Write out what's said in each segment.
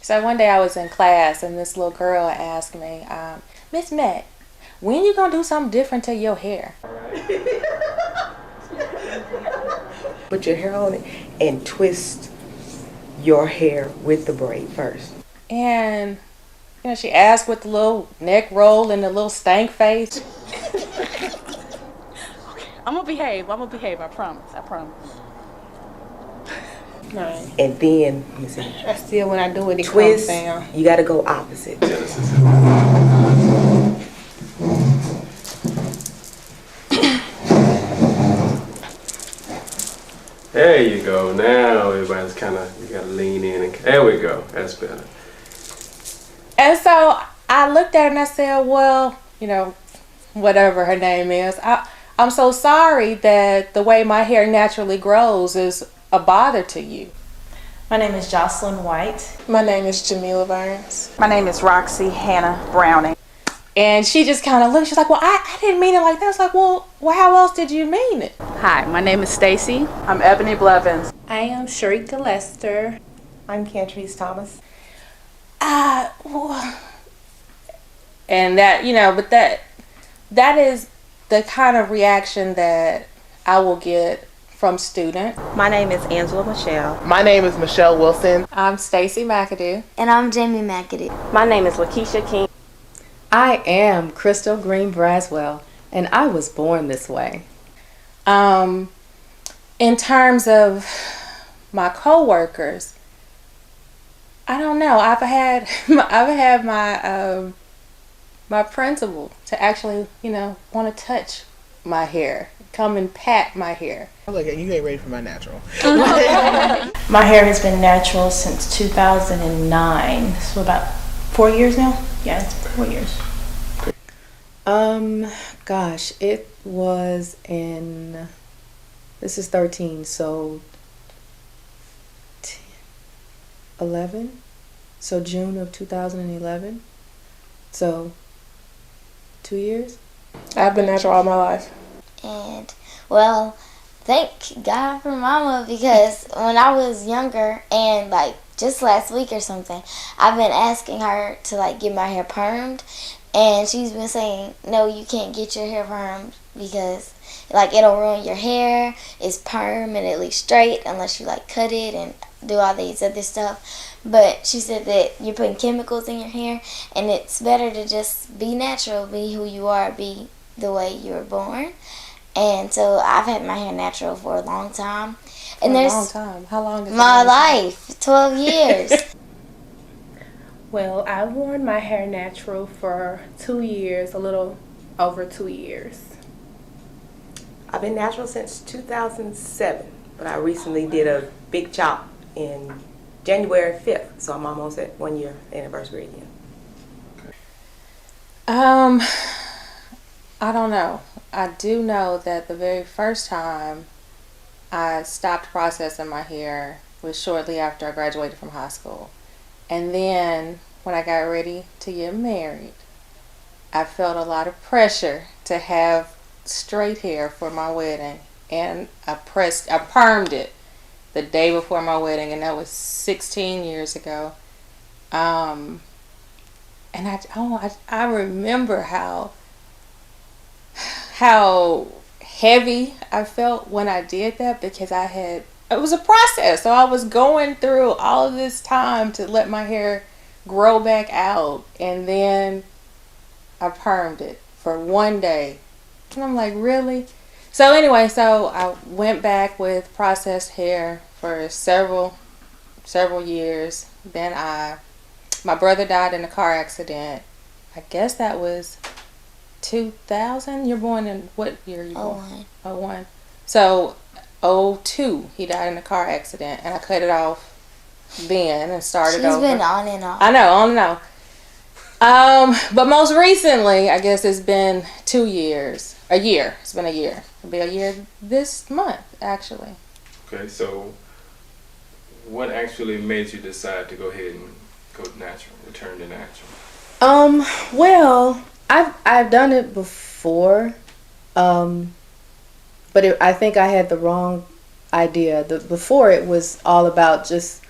So one day I was in class and this little girl asked me, Miss Matt, when you gonna do something different to your hair? Put your hair on it and twist your hair with the braid first. And she asked with the little neck roll and the little stank face. I'm gonna behave. I promise. Right. And then, let me see. Still, when I do it, it Twist, comes down. you gotta go opposite. There you go. Now everybody's you gotta lean in and there we go. That's better. And so I looked at her and I said, well, whatever her name is, I'm so sorry that the way my hair naturally grows is a bother to you. My name is Jocelyn White. My name is Dion Burns. My name is Roxy Hannah Browning. And she just kind of looked, she's like, well, I didn't mean it like that. I was like, well, how else did you mean it? Hi, my name is Stacy. I'm Ebony Blevins. I am Sharika Lester. I'm Cantrice Thomas. And that, but that is the kind of reaction that I will get from students. My name is Angela Michelle. My name is Michelle Wilson. I'm Stacy McAdoo. And I'm Jamie McAdoo. My name is Lakeisha King. I am Crystal Green Braswell, and I was born this way. In terms of my coworkers, I don't know. I've had my principal to actually, want to touch my hair, come and pat my hair. Look, you ain't ready for my natural. My hair has been natural since 2009, so about 4 years now. Yeah, it's 4 years. Gosh, it was this is 13, so 11, so June of 2011, so 2 years. I've been natural all my life. And, well, thank God for Mama, because when I was younger and, just last week or something, I've been asking her to, get my hair permed. And she's been saying, no, you can't get your hair permed because, it'll ruin your hair. It's perm and it looks straight unless you, cut it and do all these other stuff. But she said that you're putting chemicals in your hair and it's better to just be natural, be who you are, be the way you were born. And so I've had my hair natural for a long time. A long time? How long is it? My life, 12 years. Well, I've worn my hair natural for 2 years, a little over 2 years. I've been natural since 2007, but I recently did a big chop in January 5th, so I'm almost at 1 year anniversary again. I don't know. I do know that the very first time I stopped processing my hair was shortly after I graduated from high school. And then when I got ready to get married, I felt a lot of pressure to have straight hair for my wedding. And I permed it the day before my wedding, and that was 16 years ago. And I remember how heavy I felt when I did that, because it was a process. So I was going through all of this time to let my hair grow back out, and then I permed it for one day. And I'm like, really? So anyway, I went back with processed hair for several years. Then my brother died in a car accident. I guess that was 2000. You're born in what year are you born? 01. So 02, he died in a car accident, and I cut it off then and started over. She's been on and off. I know, on and off. But most recently, I guess it's been 2 years. A year. It's been a year. It'll be a year this month, actually. Okay, so what actually made you decide to go ahead and go natural, return to natural? Well, I've done it before, but I think I had the wrong idea. Before it was all about just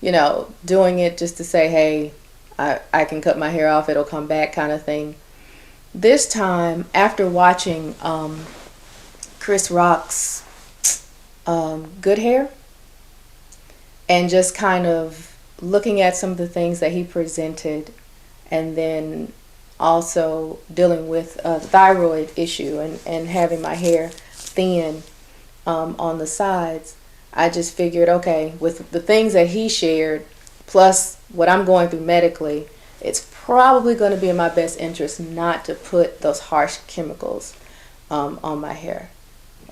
doing it just to say, hey, I can cut my hair off, it'll come back kind of thing. This time, after watching Chris Rock's Good Hair, and just kind of looking at some of the things that he presented, and then also dealing with a thyroid issue and having my hair thin on the sides, I just figured, okay, with the things that he shared, plus what I'm going through medically, it's probably going to be in my best interest not to put those harsh chemicals on my hair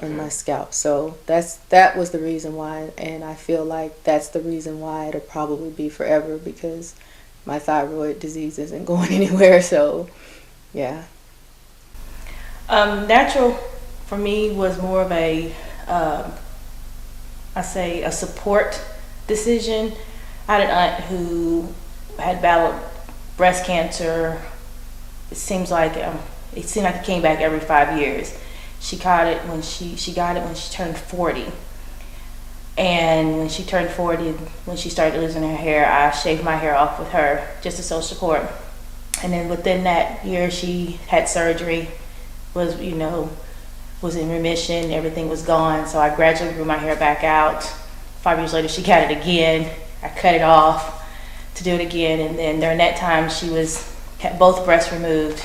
or my scalp. So that was the reason why, and I feel like that's the reason why it'll probably be forever, because my thyroid disease isn't going anywhere. So yeah. Natural for me was more of a a support decision. I had an aunt who had battled breast cancer. It seemed like it came back every 5 years. She got it when she turned 40. And when she turned 40, when she started losing her hair, I shaved my hair off with her just to show support. And then within that year, she had surgery, was in remission, everything was gone. So I gradually grew my hair back out. 5 years later, she got it again. I cut it off to do it again, and then during that time she had both breasts removed,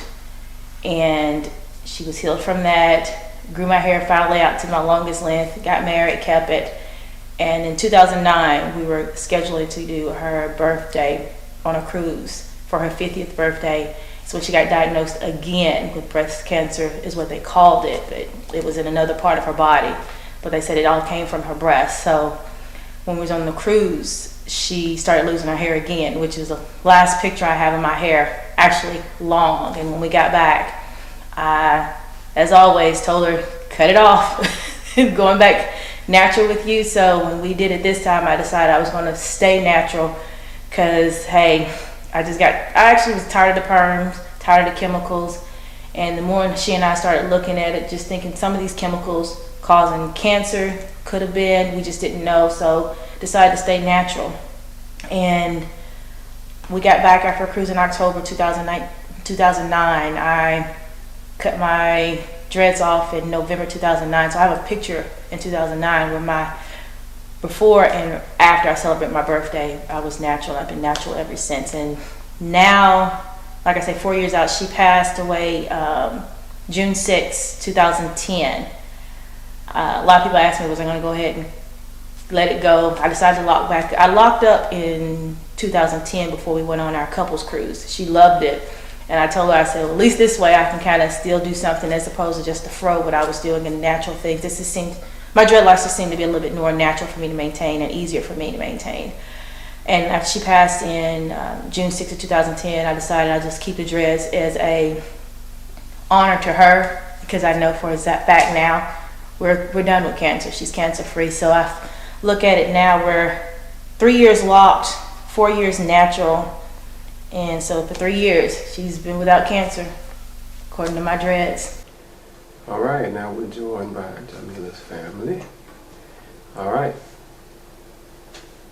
and she was healed from that. Grew my hair finally out to my longest length, got married, kept it, and in 2009 we were scheduling to do her birthday on a cruise for her 50th birthday. So when she got diagnosed again with breast cancer is what they called it, but it was in another part of her body, but they said it all came from her breast. So when we was on the cruise, she started losing her hair again, which is the last picture I have of my hair, actually long. And when we got back, I, as always, told her, cut it off, going back natural with you. So when we did it this time, I decided I was going to stay natural because, hey, I actually was tired of the perms, tired of the chemicals. And the more she and I started looking at it, just thinking some of these chemicals causing cancer could have been, we just didn't know. So decided to stay natural. And we got back after a cruise in October 2009. I cut my dreads off in November 2009. So I have a picture in 2009 where my before and after I celebrate my birthday, I was natural. I've been natural ever since. And now, like I say, 4 years out, she passed away June 6, 2010. A lot of people asked me, was I going to go ahead and let it go? I decided to lock back. I locked up in 2010 before we went on our couples cruise. She loved it. And I told her, I said, well, at least this way I can kind of still do something as opposed to just the fro, but I was doing in natural things. My dreadlocks just seemed to be a little bit more natural for me to maintain and easier for me to maintain. And after she passed in June 6th of 2010, I decided I'd just keep the dreads as a honor to her, because I know for a fact now we're done with cancer. She's cancer free. So I look at it now, we're 3 years locked, 4 years natural. And so for 3 years, she's been without cancer, according to my dreads. All right, now we're joined by Jamila's family. All right.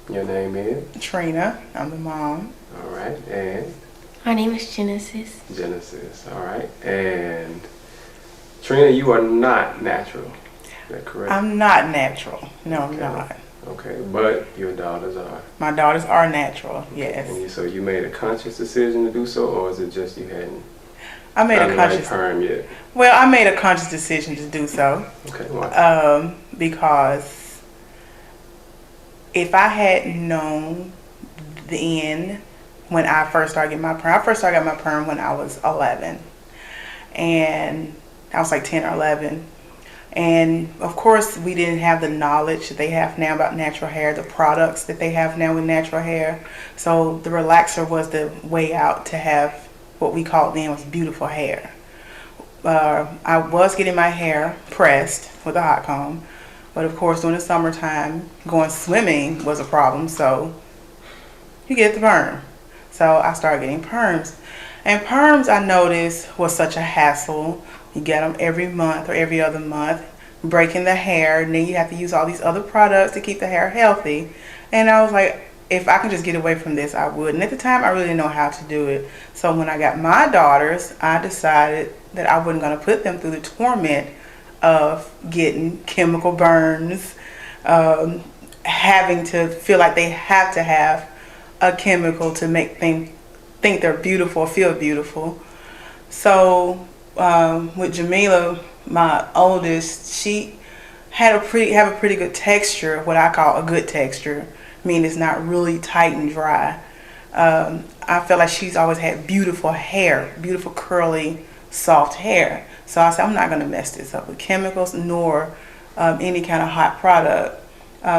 Your name is? Trina. I'm the mom. All right, and? My name is Genesis. Genesis, all right. And Trina, you are not natural. Is that correct? I'm not natural. No, I'm not. Okay, but your daughters are? My daughters are natural, yes. And so you made a conscious decision to do so, or is it just you hadn't? I made a conscious perm yet? Well, I made a conscious decision to do so. Okay, why? Because if I had known then, when I first started getting my perm, I first started getting my perm when I was 11, and I was like 10 or 11. And of course, we didn't have the knowledge that they have now about natural hair, the products that they have now with natural hair. So the relaxer was the way out to have what we called then was beautiful hair. I was getting my hair pressed with a hot comb, but of course during the summertime, going swimming was a problem, so you get the perm. So I started getting perms. And perms, I noticed, was such a hassle. You get them every month or every other month, breaking the hair, and then you have to use all these other products to keep the hair healthy. And I was like, if I could just get away from this, I would. And at the time, I really didn't know how to do it. So when I got my daughters, I decided that I wasn't going to put them through the torment of getting chemical burns, having to feel like they have to have a chemical to make them think they're beautiful, feel beautiful. So with Jamila, my oldest, she have a pretty good texture, what I call a good texture. I mean, it's not really tight and dry. I feel like she's always had beautiful hair, beautiful curly, soft hair. So I said, I'm not going to mess this up with chemicals nor any kind of hot product.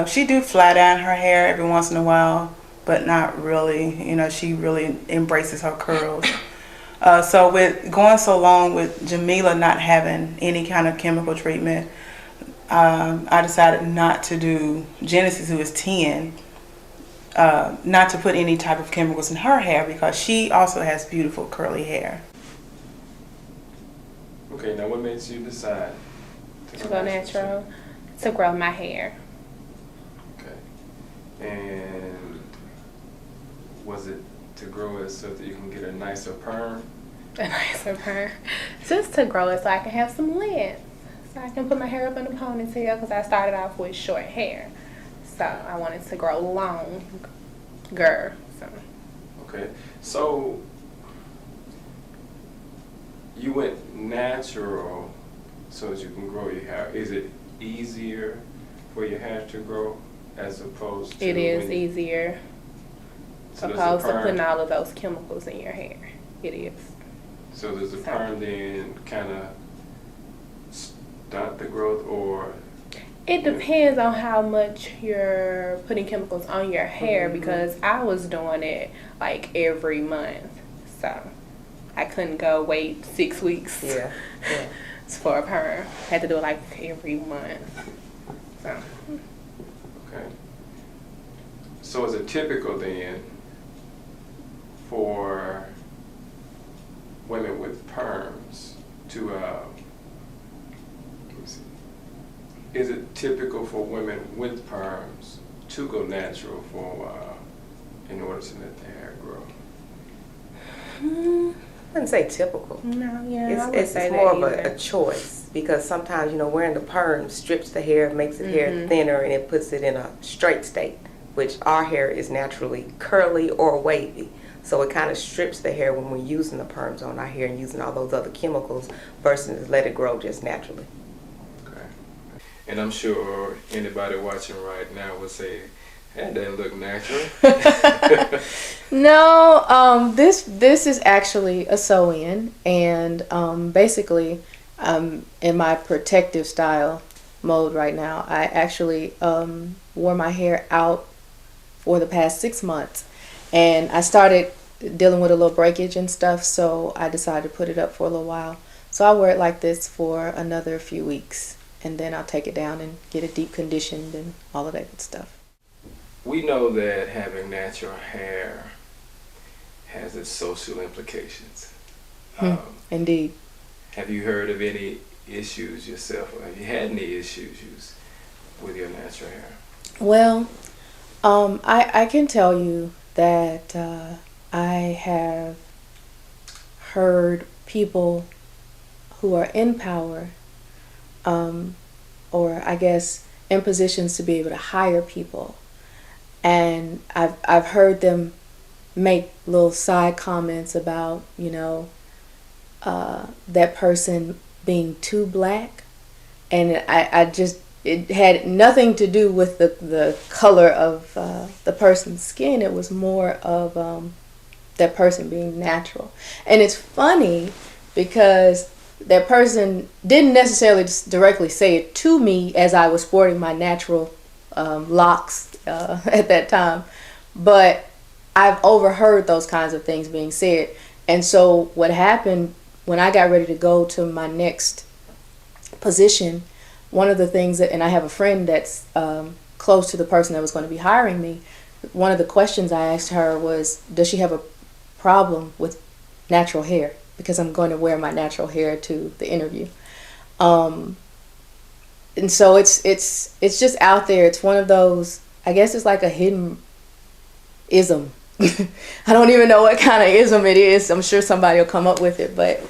She do flat iron her hair every once in a while, but not really. You know, she really embraces her curls. So with going so long with Jamila not having any kind of chemical treatment, I decided not to do Genesis, who is 10, not to put any type of chemicals in her hair because she also has beautiful curly hair. Okay, now what made you decide To go natural, to grow my hair. Okay. And was it to grow it so that you can get a nicer perm? A nicer perm. Just to grow it so I can have some length. So I can put my hair up in a ponytail because I started off with short hair. So I wanted to grow longer. So. Okay. So you went natural so that you can grow your hair. Is it easier for your hair to grow as opposed to... It is easier opposed to putting all of those chemicals in your hair. It is. So does the perm then kind of stunt the growth, or... It depends on how much you're putting chemicals on your hair, because I was doing it like every month. So I couldn't go wait 6 weeks for a perm. Had to do it like every month. So. Okay. So is it typical then for women with perms to, let me see. Is it typical for women with perms to go natural for a while in order to let their hair grow? I wouldn't say typical. No, yeah, it's more of a choice, because sometimes, you know, wearing the perm strips the hair, makes the hair thinner, and it puts it in a straight state, which our hair is naturally curly or wavy. So it kind of strips the hair when we're using the perms on our hair and using all those other chemicals versus let it grow just naturally. And I'm sure anybody watching right now would say, that doesn't look natural. No, this is actually a sew-in, and basically I'm in my protective style mode right now. I actually wore my hair out for the past 6 months, and I started dealing with a little breakage and stuff, so I decided to put it up for a little while. So I'll wear it like this for another few weeks, and then I'll take it down and get it deep conditioned and all of that good stuff. We know that having natural hair has its social implications. Indeed. Have you heard of any issues yourself, or have you had any issues with your natural hair? Well, I can tell you that I have heard people who are in power, or I guess in positions to be able to hire people, and I've heard them make little side comments about, you know, that person being too black, and I just, it had nothing to do with the color of the person's skin. It was more of that person being natural. And it's funny because that person didn't necessarily directly say it to me as I was sporting my natural locks at that time, but I've overheard those kinds of things being said. And so what happened when I got ready to go to my next position, one of the things that, and I have a friend that's close to the person that was going to be hiring me, one of the questions I asked her was, does she have a problem with natural hair? Because I'm going to wear my natural hair to the interview. And so it's just out there. It's one of those, I guess it's like a hidden ism. I don't even know what kind of ism it is. I'm sure somebody will come up with it, but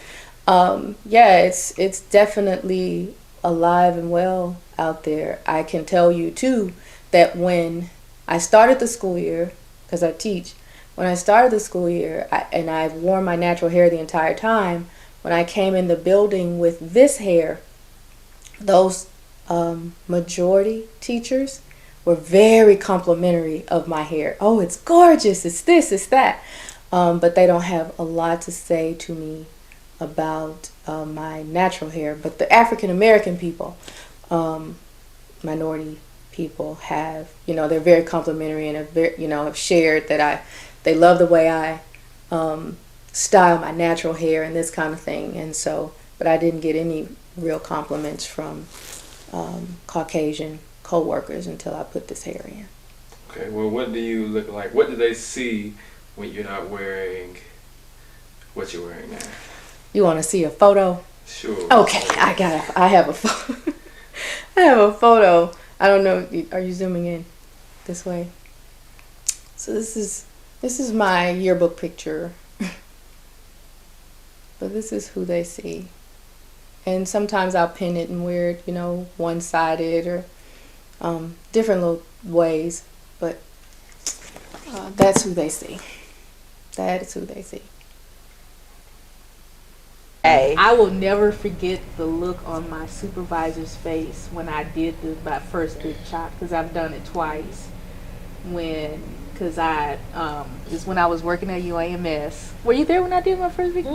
yeah, it's definitely alive and well out there. I can tell you too that when I started the school year, because I teach, when I started the school year, and I've worn my natural hair the entire time, when I came in the building with this hair, those majority teachers were very complimentary of my hair. Oh, it's gorgeous, it's this, it's that. But they don't have a lot to say to me about my natural hair. But the African American people, minority people, have, they're very complimentary and have shared that they love the way I style my natural hair and this kind of thing. And so, but I didn't get any real compliments from Caucasian co-workers until I put this hair in. Okay, well, what do you look like? What do they see when you're not wearing what you're wearing now? You want to see a photo? Sure. Okay, I have a photo. I have a photo. I don't know. Are you zooming in this way? So this is my yearbook picture. But this is who they see. And sometimes I'll pin it and wear it, one-sided or different little ways. But that's who they see. That is who they see. I will never forget the look on my supervisor's face when I did my first big chop, because I've done it twice. Because is when I was working at UAMS. Were you there when I did my first big?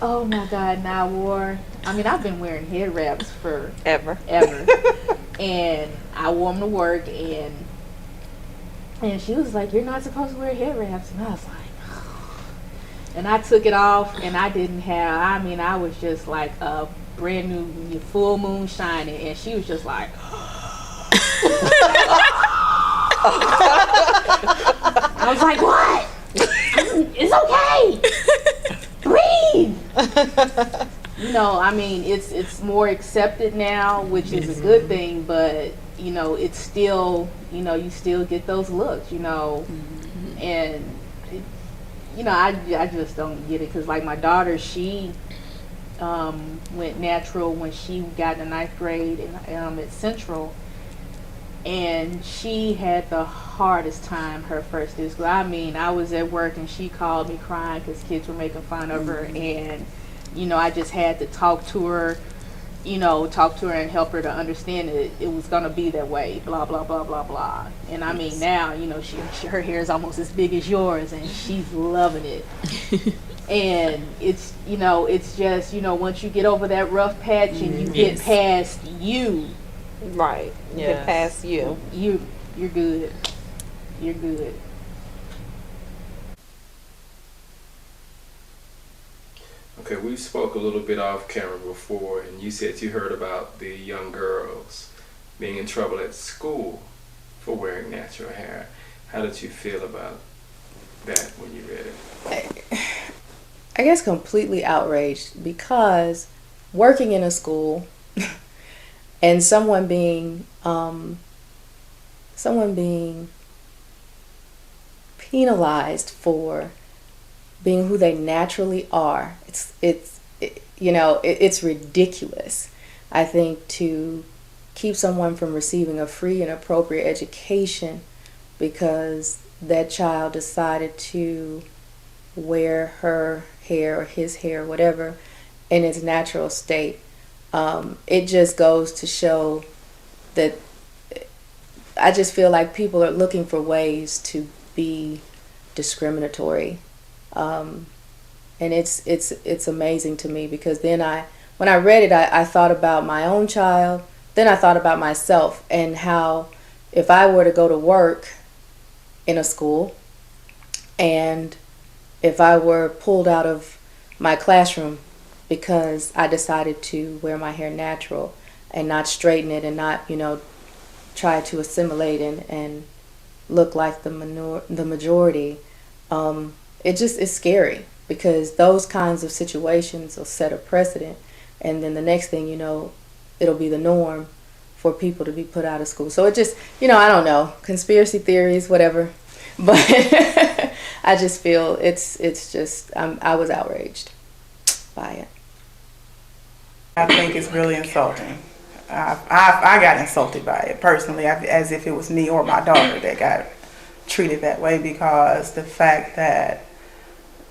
Oh my God! And I've been wearing head wraps for ever, and I wore them to work, and she was like, "You're not supposed to wear head wraps," and I was like. And I took it off, and I didn't have, I was just like a brand new full moon shining, and she was just like, I was like, what? It's okay. Breathe. It's more accepted now, which is a good thing, but, it's still, you still get those looks, and I just don't get it, because like my daughter, she went natural when she got in the 9th grade at Central, and she had the hardest time her first day of school. I was at work and she called me crying because kids were making fun of her, and I just had to talk to her and help her to understand that it was going to be that way, blah, blah, blah, blah, blah. And now, her hair is almost as big as yours, and she's loving it. And it's just, once you get over that rough patch and you get past you. Right. Get past you. You're good. You're good. Okay, we spoke a little bit off camera before, and you said you heard about the young girls being in trouble at school for wearing natural hair. How did you feel about that when you read it? I guess completely outraged, because working in a school and someone being penalized for being who they naturally are, it's ridiculous. I think to keep someone from receiving a free and appropriate education because that child decided to wear her hair or his hair, whatever, in its natural state, it just goes to show that I just feel like people are looking for ways to be discriminatory. And it's amazing to me, because then when I read it, I thought about my own child, then I thought about myself, and how if I were to go to work in a school, and if I were pulled out of my classroom because I decided to wear my hair natural and not straighten it and not, try to assimilate and look like the majority, it's scary, because those kinds of situations will set a precedent, and then the next thing you know, it'll be the norm for people to be put out of school. So it just, I don't know, conspiracy theories, whatever. But I just feel it's just I was outraged by it. I think it's really insulting. I got insulted by it personally, as if it was me or my daughter that got treated that way, because the fact that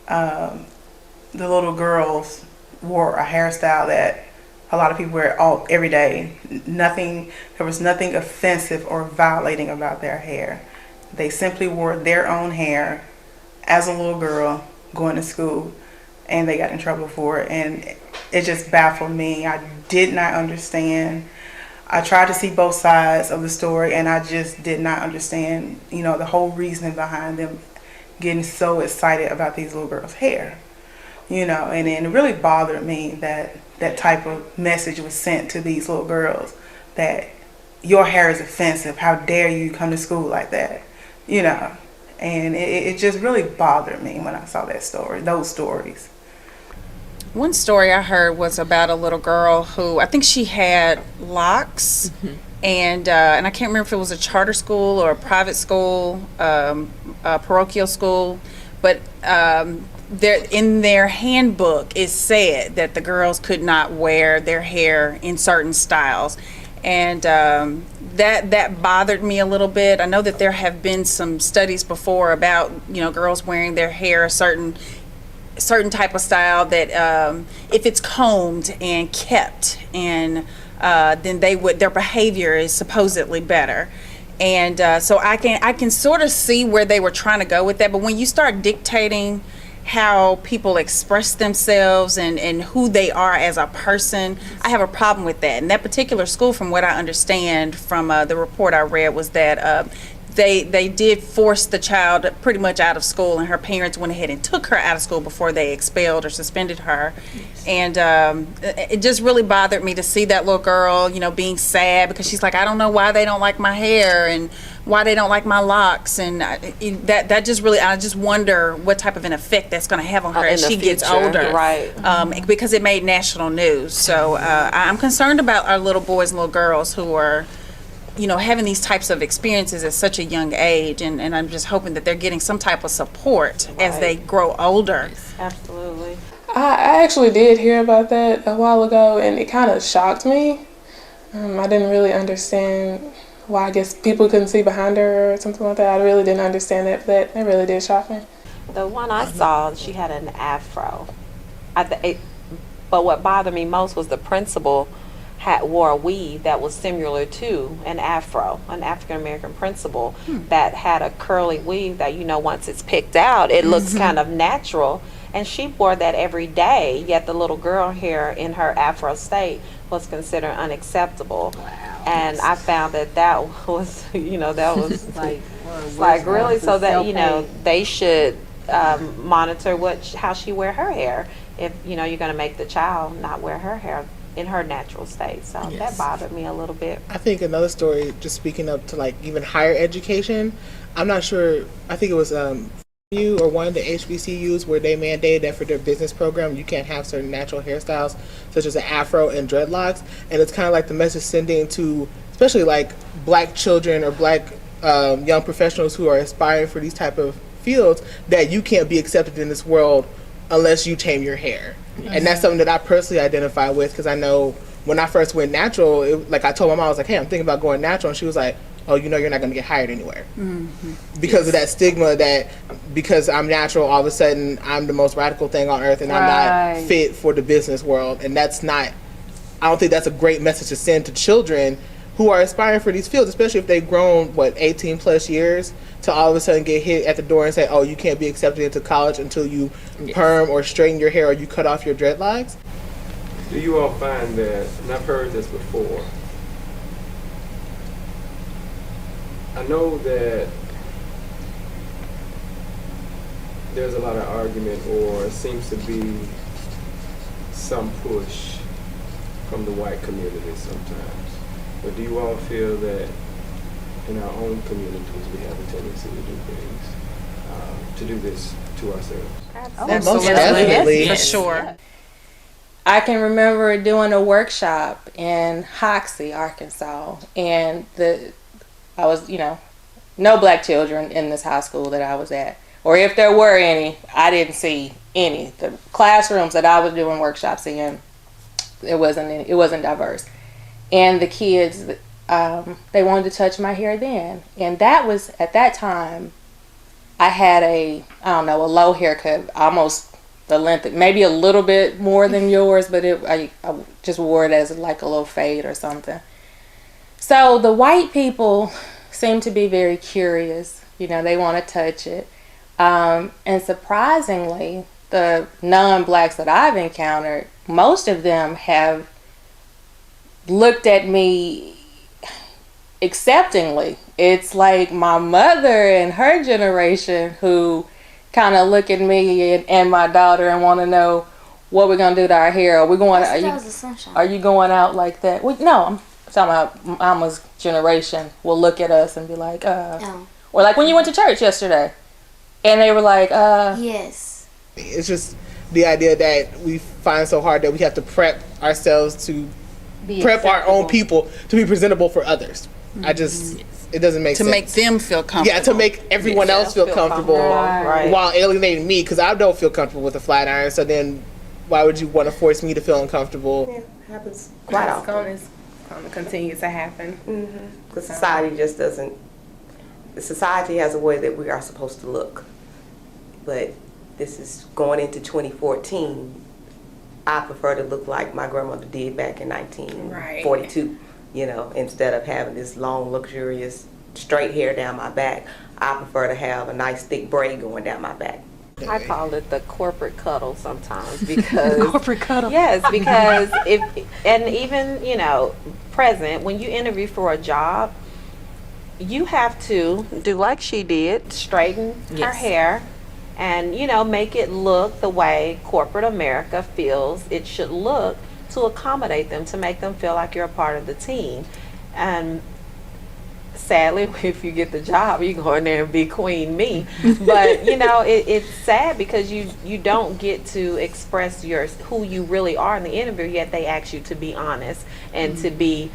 the little girls wore a hairstyle that a lot of people wear every day. There was nothing offensive or violating about their hair. They simply wore their own hair as a little girl going to school, and they got in trouble for it. And it just baffled me. I did not understand. I tried to see both sides of the story, and I just did not understand, the whole reasoning behind them getting so excited about these little girls' hair. And it really bothered me that that type of message was sent to these little girls, that your hair is offensive. How dare you come to school like that? And it just really bothered me when I saw those stories. One story I heard was about a little girl who, I think she had locks, and I can't remember if it was a charter school or a private school, a parochial school, but in their handbook it said that the girls could not wear their hair in certain styles, and that bothered me a little bit. I know that there have been some studies before about girls wearing their hair a certain type of style, that if it's combed and kept, and then their behavior is supposedly better. And so I can sort of see where they were trying to go with that. But when you start dictating how people express themselves and who they are as a person, I have a problem with that. And that particular school, from what I understand from the report I read, was that they did force the child pretty much out of school, and her parents went ahead and took her out of school before they expelled or suspended her. And it just really bothered me to see that little girl, being sad because she's like, I don't know why they don't like my hair and why they don't like my locks, and that just really, I just wonder what type of an effect that's going to have on her as she gets older, right? Because it made national news. So I'm concerned about our little boys and little girls who are having these types of experiences at such a young age, and I'm just hoping that they're getting some type of support as they grow older. Absolutely. I actually did hear about that a while ago, and it kind of shocked me. I didn't really understand why. I guess people couldn't see behind her or something like that. I really didn't understand that, but that really did shock me. The one I saw, she had an afro. But what bothered me most was the principal wore a weave that was similar to an afro, an African-American principal that had a curly weave that, once it's picked out, it looks kind of natural. And she wore that every day, yet the little girl hair in her afro state was considered unacceptable. Wow. And I found that was, that was like really, so that, they should monitor how she wear her hair if, you're going to make the child not wear her hair in her natural state. So that bothered me a little bit. I think another story, just speaking up to even higher education, I'm not sure, I think it was you or one of the HBCUs where they mandated that for their business program you can't have certain natural hairstyles such as an afro and dreadlocks, and it's kind of like the message sending to especially black children or black young professionals who are aspiring for these type of fields, that you can't be accepted in this world unless you tame your hair. And that's something that I personally identify with, because I know when I first went natural, I told my mom, I was like, hey, I'm thinking about going natural, and she was like, oh, you're not going to get hired anywhere. Because of that stigma that because I'm natural, all of a sudden I'm the most radical thing on earth and I'm not fit for the business world. And that's not, I don't think that's a great message to send to children who are aspiring for these fields, especially if they've grown, 18 plus years, to all of a sudden get hit at the door and say, oh, you can't be accepted into college until you perm or straighten your hair or you cut off your dreadlocks. Do you all find that, and I've heard this before, I know that there's a lot of argument, or seems to be some push from the white community sometimes. But do you all feel that in our own communities we have a tendency to do things, to do this to ourselves? Absolutely. Definitely. For sure. I can remember doing a workshop in Hoxie, Arkansas, and I was, no black children in this high school that I was at. Or if there were any, I didn't see any. The classrooms that I was doing workshops in, it wasn't diverse. And the kids, they wanted to touch my hair then. And that was, at that time, I had a low haircut, almost the length, maybe a little bit more than yours, but I just wore it as like a little fade or something. So the white people seem to be very curious. They want to touch it. And surprisingly, the non-blacks that I've encountered, most of them have looked at me acceptingly. It's like my mother and her generation who kind of look at me and my daughter and want to know what we're going to do to our hair. Are you going out like that? No, I'm talking about mama's generation will look at us and be like, or like when you went to church yesterday. And they were like, yes. It's just the idea that we find so hard that we have to prep ourselves to prep our own people to be presentable for others. Mm-hmm. It doesn't make sense. To make them feel comfortable. Yeah, to make everyone else feel comfortable while alienating me, because I don't feel comfortable with a flat iron. So then why would you want to force me to feel uncomfortable? Yeah, it happens quite often. It's going to continue to happen. Because society just doesn't. Society has a way that we are supposed to look. But this is going into 2014. I prefer to look like my grandmother did back in 1942, instead of having this long, luxurious, straight hair down my back. I prefer to have a nice, thick braid going down my back. I call it the corporate cuddle sometimes because corporate cuddle. Yes, because even present when you interview for a job, you have to do like she did, straighten her hair and, make it look the way corporate America feels it should look to accommodate them, to make them feel like you're a part of the team. And sadly, if you get the job, you go in there and be queen me. But, it's sad because you don't get to express who you really are in the interview, yet they ask you to be honest and to be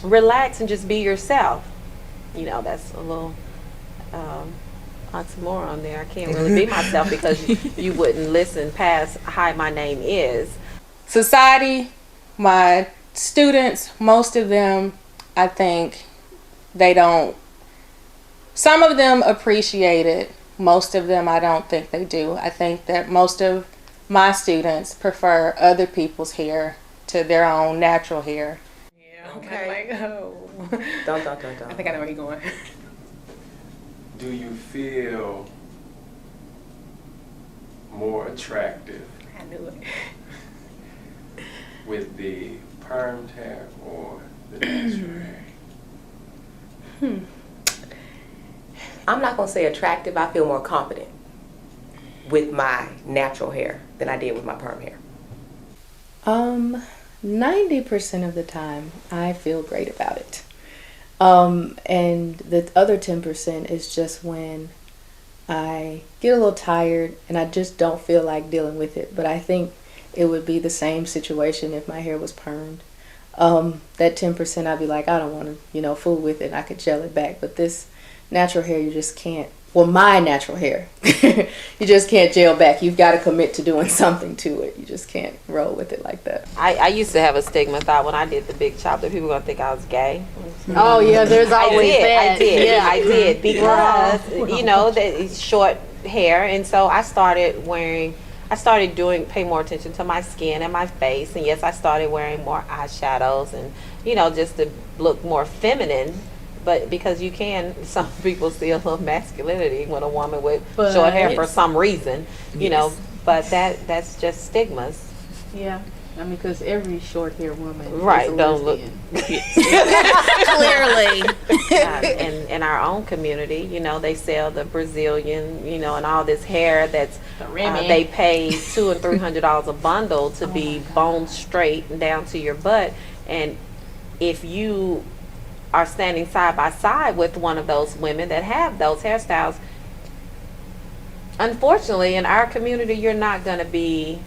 relaxed and just be yourself. That's a little oxymoron there. I can't really be myself because you wouldn't listen past hi, my name is. Society, my students, most of them, I think they don't. Some of them appreciate it. Most of them, I don't think they do. I think that most of my students prefer other people's hair to their own natural hair. Yeah, okay. Like, oh. Don't. I think I know where you're going. Do you feel more attractive I knew it. with the permed hair or the natural hair? I'm not going to say attractive. I feel more confident with my natural hair than I did with my perm hair. 90% of the time, I feel great about it. And the other 10% is just when I get a little tired and I just don't feel like dealing with it. But I think it would be the same situation if my hair was permed. That 10% I'd be like, I don't want to, fool with it. I could gel it back. But this natural hair, you just can't. Well, my natural hair, you just can't gel back. You've got to commit to doing something to it. You just can't roll with it like that. I used to have a stigma thought when I did the big chop that people were going to think I was gay. Oh, yeah, there's always that. I did because, that short hair. And so I started paying more attention to my skin and my face. And yes, I started wearing more eyeshadows and, just to look more feminine. But because some people see a little masculinity when a woman with short hair for some reason, but that's just stigmas. Yeah. I mean, because every short hair woman don't look clearly. In our own community, they sell the Brazilian, and all this hair that's they pay $200 and $300 a bundle to be bone straight and down to your butt, and if you are standing side by side with one of those women that have those hairstyles, unfortunately, in our community, you're not going to be,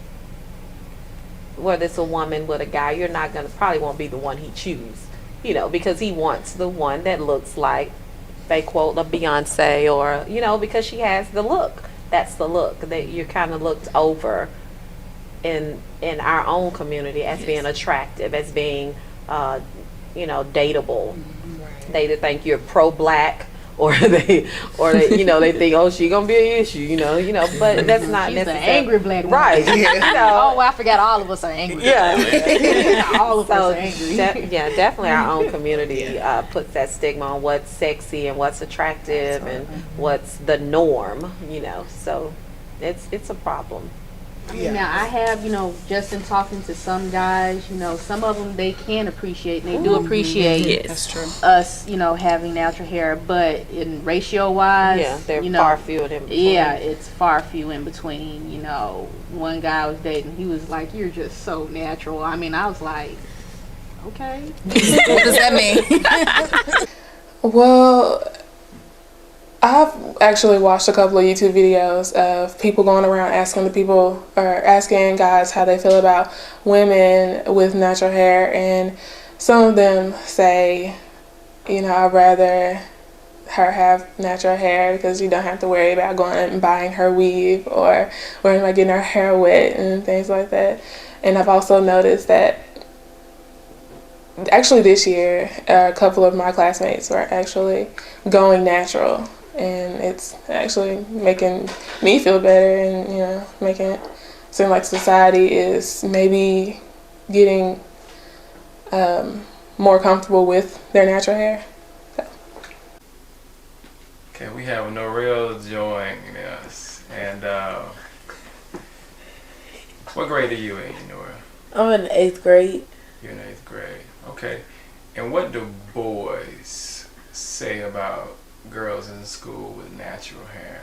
whether it's a woman with a guy, you're not going to, probably won't be the one he chooses, because he wants the one that looks like they quote a Beyonce, or because she has the look. That's the look that you're kind of looked over in our own community as being attractive, as being dateable. They either think you're pro-black, or they they think, oh, she gonna be an issue, but that's not She's necessarily an angry black woman. right. Oh, I forgot all of us are angry. Yeah. All of us So are angry. definitely our own community puts that stigma on what's sexy and what's attractive and what's the norm, so it's a problem. I mean, now I have, just in talking to some guys, some of them they can appreciate, and they do appreciate That's true. us, having natural hair, but in ratio wise, they're far few in between. Yeah, it's far few in between. One guy I was dating, he was like, "You're just so natural." I mean, I was like, "Okay." What does that mean? Well, I've actually watched a couple of YouTube videos of people going around asking asking guys how they feel about women with natural hair, and some of them say, I'd rather her have natural hair because you don't have to worry about going and buying her weave or worrying about getting her hair wet and things like that. And I've also noticed that actually this year, a couple of my classmates were actually going natural. And it's actually making me feel better, and making it seem like society is maybe getting more comfortable with their natural hair. So. Okay, we have Norel joining us. And what grade are you in, Norel? I'm in 8th grade. You're in 8th grade. Okay. And what do boys say about girls in school with natural hair?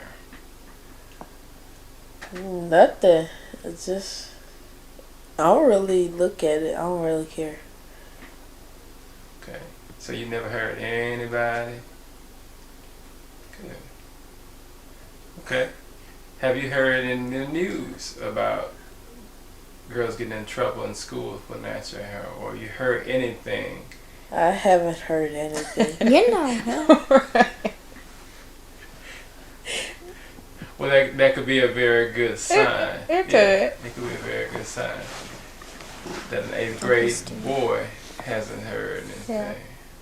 Nothing. It's just, I don't really look at it. I don't really care. Okay. So you never heard anybody? Good. Okay. Have you heard in the news about girls getting in trouble in school for natural hair, or you heard anything? I haven't heard anything. Well, that could be a very good sign. It could. It could be a very good sign that an 8th grade boy hasn't heard anything.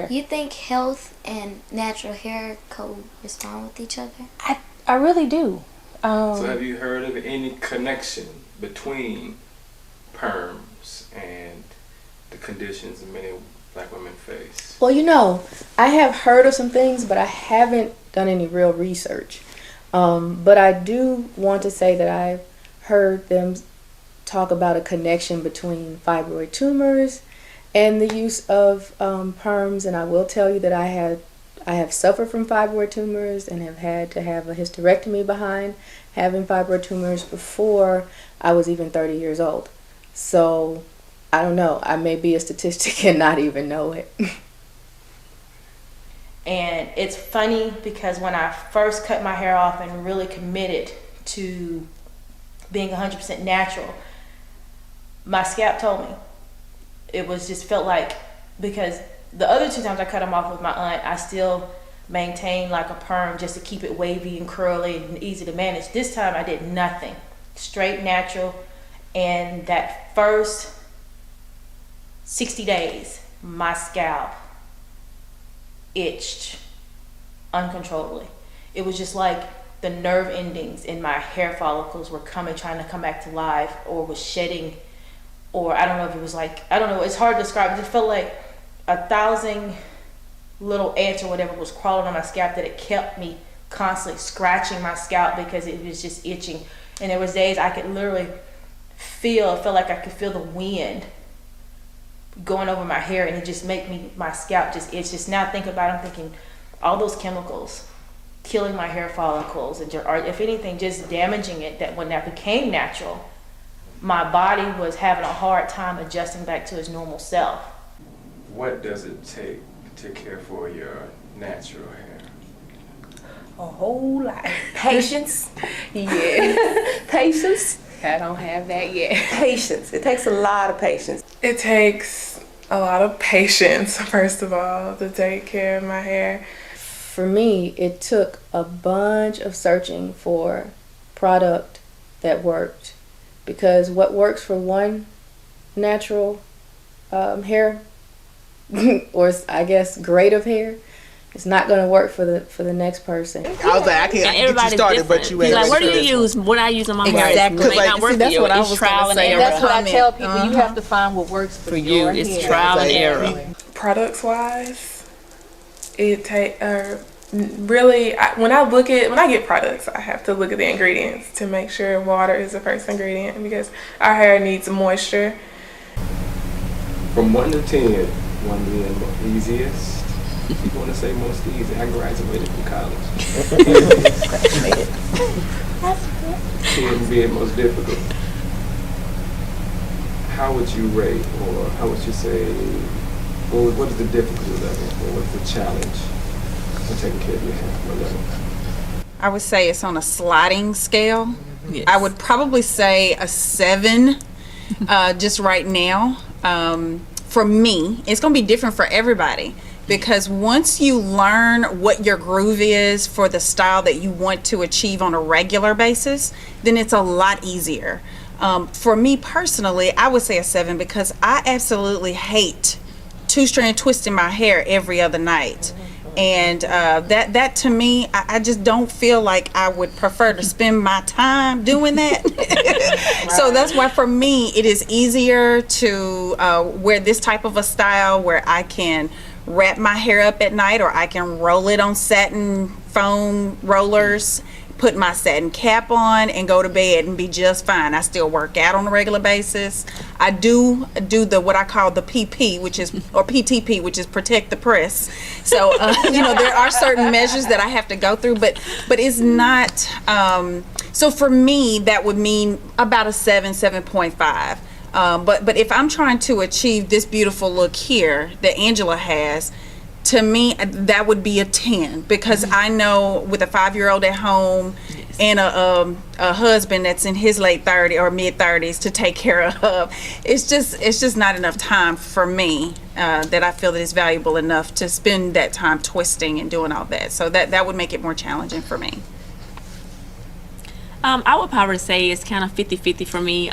You think health and natural hair correspond with each other? I really do. So have you heard of any connection between perms and the conditions many black women face? Well, I have heard of some things, but I haven't done any real research. But I do want to say that I've heard them talk about a connection between fibroid tumors and the use of perms, and I will tell you that I have suffered from fibroid tumors and have had to have a hysterectomy behind having fibroid tumors before I was even 30 years old. So I don't know. I may be a statistic and not even know it. And it's funny because when I first cut my hair off and really committed to being 100% natural, my scalp told me. It was just felt like, because the other 2 times I cut them off with my aunt, I still maintained like a perm just to keep it wavy and curly and easy to manage. This time I did nothing, straight natural. And that first 60 days, my scalp itched uncontrollably. It was just like the nerve endings in my hair follicles were trying to come back to life, or was shedding, or I don't know if it was like, I don't know, it's hard to describe. It felt like 1,000 little ants or whatever was crawling on my scalp, that it kept me constantly scratching my scalp because it was just itching. And there was days I could literally felt like I could feel the wind going over my hair, and it just made my scalp just itch. Just now think about it, I'm thinking all those chemicals killing my hair follicles, and or if anything, just damaging it, that when that became natural, my body was having a hard time adjusting back to its normal self. What does it take to care for your natural hair? A whole lot. Patience. Yeah. Patience. I don't have that yet. Patience. It takes a lot of patience. It takes a lot of patience, first of all, to take care of my hair. for me, it took a bunch of searching for product that worked, because what works for one natural hair or I guess grade of hair, it's not going to work for the next person. I was like, I can get you started, different. but you ain't. Like, what do you use? What I use on my hair Exactly. may not work for you. It's trial and error. That's what I tell people. You have to find what works for you. your It's hair. trial and error. Products wise, it take really when I get products, I have to look at the ingredients to make sure water is the first ingredient, because our hair needs moisture. From 1 to 10, 1 being easiest. You want to say most easy? I graduated from college. 10 being most difficult. How would you rate, or how would you say, what is the difficulty level, or what's the challenge for taking care of your hair? What level? I would say it's on a sliding scale. Yes. I would probably say a 7 just right now. For me, it's going to be different for everybody, because once you learn what your groove is for the style that you want to achieve on a regular basis, then it's a lot easier. For me personally, I would say a 7, because I absolutely hate 2-strand twisting my hair every other night. And that to me, I just don't feel like I would prefer to spend my time doing that. So that's why for me it is easier to wear this type of a style where I can wrap my hair up at night, or I can roll it on satin foam rollers, put my satin cap on, and go to bed and be just fine. I still work out on a regular basis. I do the what I call the PP, which is, or PTP, which is protect the press. So there are certain measures that I have to go through, but it's not. So for me, that would mean about a 7.5. But if I'm trying to achieve this beautiful look here that Angela has, to me that would be a 10, because I know with a 5-year-old at home and a husband that's in his late 30s or mid 30s to take care of, it's just not enough time for me that I feel that it's valuable enough to spend that time twisting and doing all that. So that would make it more challenging for me. I would probably say it's kind of 50-50 for me,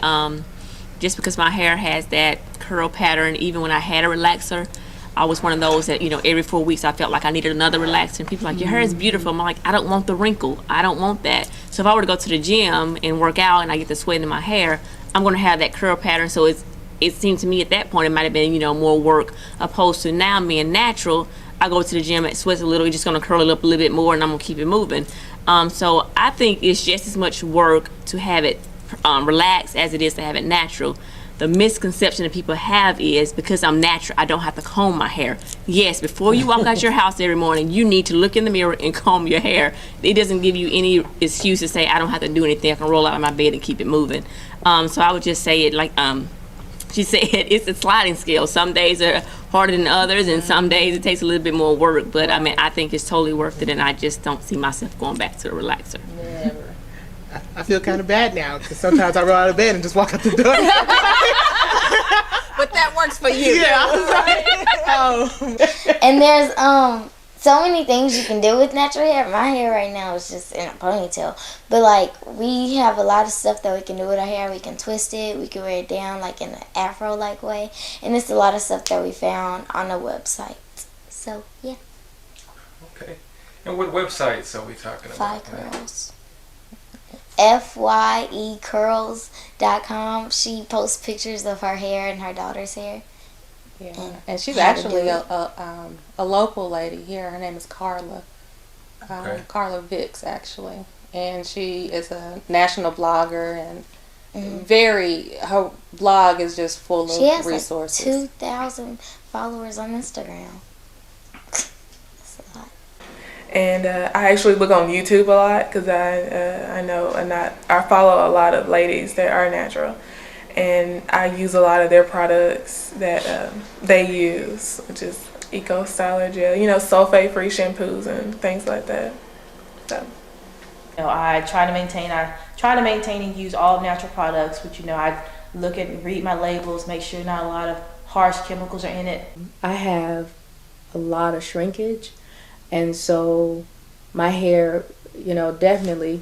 just because my hair has that curl pattern. Even when I had a relaxer, I was one of those that, every 4 weeks I felt like I needed another relaxer. And people are like, your hair is beautiful. I'm like, I don't want the wrinkle. I don't want that. So if I were to go to the gym and work out and I get the sweat in my hair, I'm going to have that curl pattern. So it seemed to me at that point it might have been, more work, opposed to now being natural. I go to the gym, it sweats a little, it's just going to curl it up a little bit more, and I'm going to keep it moving. So I think it's just as much work to have it relaxed as it is to have it natural. The misconception that people have is, because I'm natural, I don't have to comb my hair. Yes, before you walk out your house every morning, you need to look in the mirror and comb your hair. It doesn't give you any excuse to say, I don't have to do anything, I can roll out of my bed and keep it moving. So I would just say it like she said, it's a sliding scale. Some days are harder than others, and some days it takes a little bit more work. But I think it's totally worth it, and I just don't see myself going back to the relaxer. Never. I feel kind of bad now, because sometimes I roll out of bed and just walk out the door. But that works for you. Yeah. Right. And there's so many things you can do with natural hair. My hair right now is just in a ponytail, but like we have a lot of stuff that we can do with our hair. We can twist it, we can wear it down like in an afro like way, and it's a lot of stuff that we found on the website. So yeah. Okay. And what websites are we talking about? FyeCurls. FyeCurls.com. She posts pictures of her hair and her daughter's hair. Yeah, and she's actually a local lady here. Her name is Carla. Carla Vicks, actually. And she is a national blogger, and her blog is just full of resources. She has like 2,000 followers on Instagram. And I actually look on YouTube a lot, because I follow a lot of ladies that are natural, and I use a lot of their products that they use, which is Eco Styler Gel, sulfate-free shampoos and things like that. So. I try to maintain and use all natural products, which I look at and read my labels, make sure not a lot of harsh chemicals are in it. I have a lot of shrinkage. And so my hair, definitely,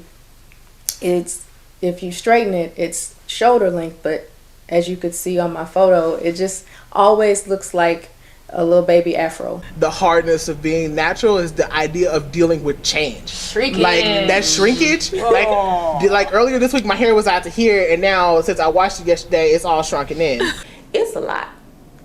it's, if you straighten it, it's shoulder length, but as you could see on my photo, it just always looks like a little baby afro. The hardness of being natural is the idea of dealing with change. Shrinkage. Like that shrinkage. Like earlier this week, my hair was out to here, and now since I washed it yesterday, it's all shrunken in. It's a lot.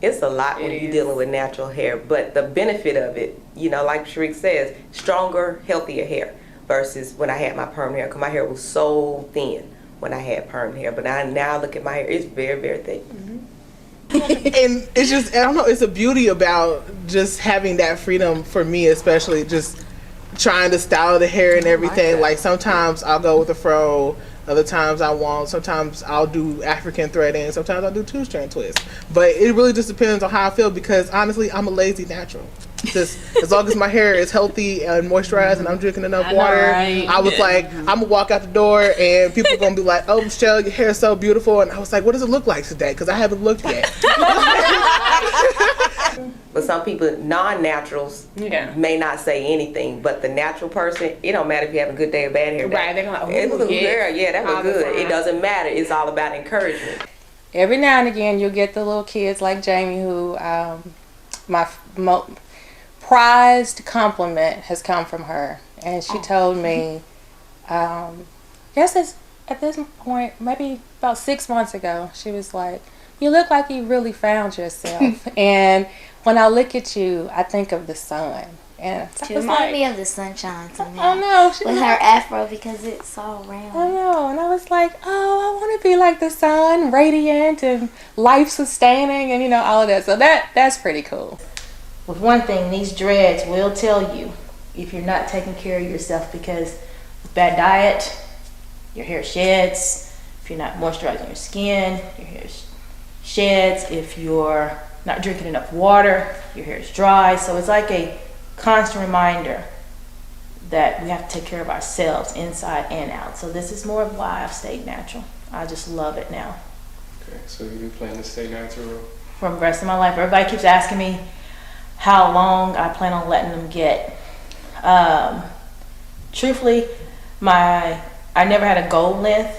It's a lot when you're dealing with natural hair, but the benefit of it, like Sharik says, stronger, healthier hair versus when I had my perm hair, because my hair was so thin when I had perm hair. But I now look at my hair, it's very, very thick. Mm-hmm. And it's just, I don't know, it's a beauty about just having that freedom for me, especially just trying to style the hair and everything. Like sometimes I'll go with a fro, other times I won't. Sometimes I'll do African threading, sometimes I'll do 2-strand twists. But it really just depends on how I feel, because honestly, I'm a lazy natural. Just as long as my hair is healthy and moisturized and I'm drinking enough water, right? I was like, I'm gonna walk out the door and people are gonna be like, "Oh, Michelle, your hair is so beautiful," and I was like, "What does it look like today?" Because I haven't looked yet. But some people, non-naturals, may not say anything, but the natural person, it don't matter if you have a good day or bad hair day. Right, they're like, it was "Ooh, girl, yeah, that was all the good." time. It doesn't matter. It's all about encouragement. Every now and again, you'll get the little kids like Jamie who, my prized compliment has come from her. And she told me, guess at this point, maybe about 6 months ago, she was like, "You look like you really found yourself." And when I look at you, I think of the sun. And She reminded me of the sunshine to me. I know. With her afro, because it's all round. I know. And I was like, oh, I want to be like the sun, radiant and life-sustaining and, all of that. So that's pretty cool. With one thing, these dreads will tell you if you're not taking care of yourself, because with bad diet, your hair sheds. If you're not moisturizing your skin, your hair sheds. If you're not drinking enough water, your hair is dry. So it's like a constant reminder that we have to take care of ourselves inside and out. So this is more of why I've stayed natural. I just love it now. Okay, so you plan to stay natural? From the rest of my life. Everybody keeps asking me how long I plan on letting them get. Truthfully, I never had a goal length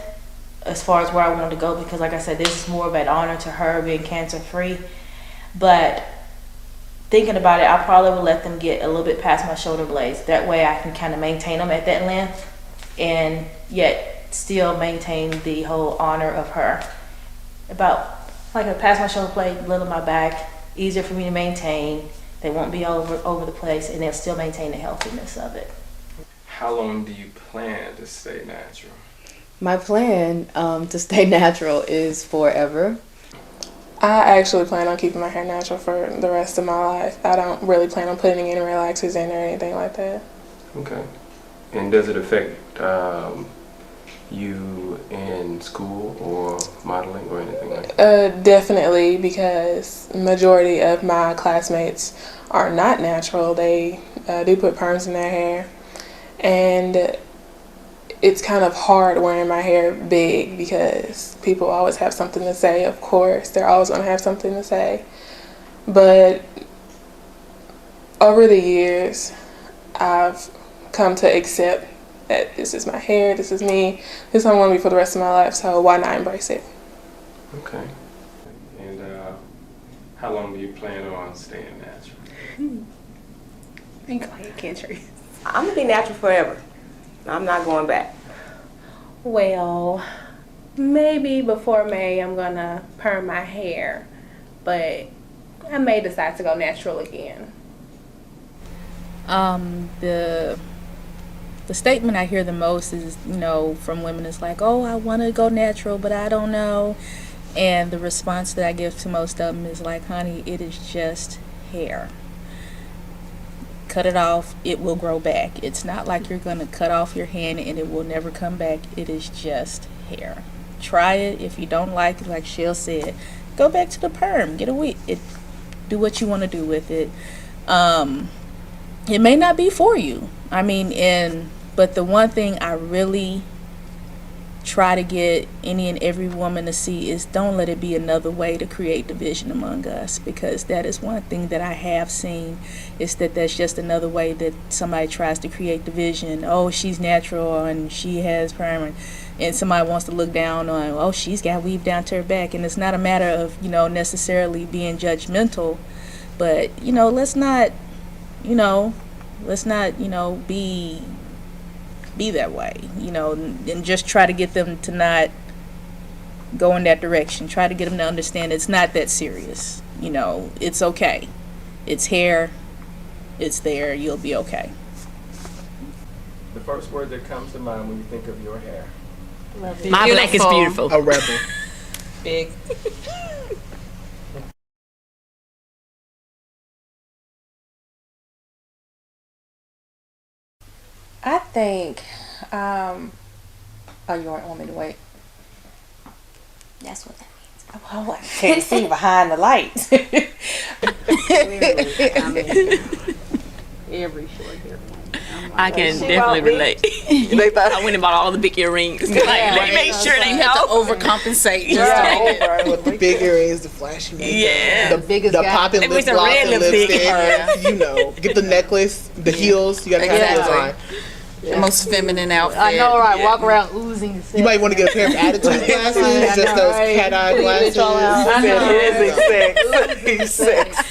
as far as where I wanted to go, because like I said, this is more of an honor to her being cancer free. But thinking about it, I probably would let them get a little bit past my shoulder blades. That way I can kind of maintain them at that length and yet still maintain the whole honor of her. About like past my shoulder blade, little my back, easier for me to maintain. They won't be over the place, and they'll still maintain the healthiness of it. How long do you plan to stay natural? My plan to stay natural is forever. I actually plan on keeping my hair natural for the rest of my life. I don't really plan on putting any relaxers in or anything like that. Okay. And does it affect you in school or modeling or anything like that? Definitely, because majority of my classmates are not natural. They do put perms in their hair, and it's kind of hard wearing my hair big because people always have something to say. Of course, they're always going to have something to say. But over the years, I've come to accept that this is my hair, this is me, this is how I'm going to be for the rest of my life, so why not embrace it? Okay. And how long do you plan on staying natural? Go ahead, Kendra. I'm going to be natural forever. I'm not going back. Well, maybe before May I'm gonna perm my hair, but I may decide to go natural again. The statement I hear the most is, from women is like, "Oh, I want to go natural, but I don't know." And the response that I give to most of them is like, "Honey, it is just hair. Cut it off, it will grow back. It's not like you're going to cut off your hand and it will never come back. It is just hair. Try it. If you don't like it, like Shell said, go back to the perm. Get a wig. Do what you want to do with it. It may not be for you. But the one thing I really try to get any and every woman to see is don't let it be another way to create division among us, because that is one thing that I have seen, is that that's just another way that somebody tries to create division. Oh, she's natural and she has perm, and somebody wants to look down on, oh, she's got weave down to her back. And it's not a matter of, necessarily being judgmental, but let's not be that way, and just try to get them to not go in that direction. Try to get them to understand it's not that serious. It's okay. It's hair. It's there. You'll be okay. The first word that comes to mind when you think of your hair. My black is beautiful. A rebel. Big. I think, oh, you want me to wait? That's what that means. Oh, I can't see behind the lights. Every short hair. I can definitely relate. I went and bought all the big earrings. They made sure they had to know. overcompensate. With the big earrings, the flashy makeup, Yeah. the popping They lip made some gloss red and lipstick. lipstick. Get the necklace, the heels. You gotta have heels on. The most feminine outfit. I know, right? Walk around oozing. You might want to get a pair of attitude glasses, just those cat-eye glasses. I know. He's sex.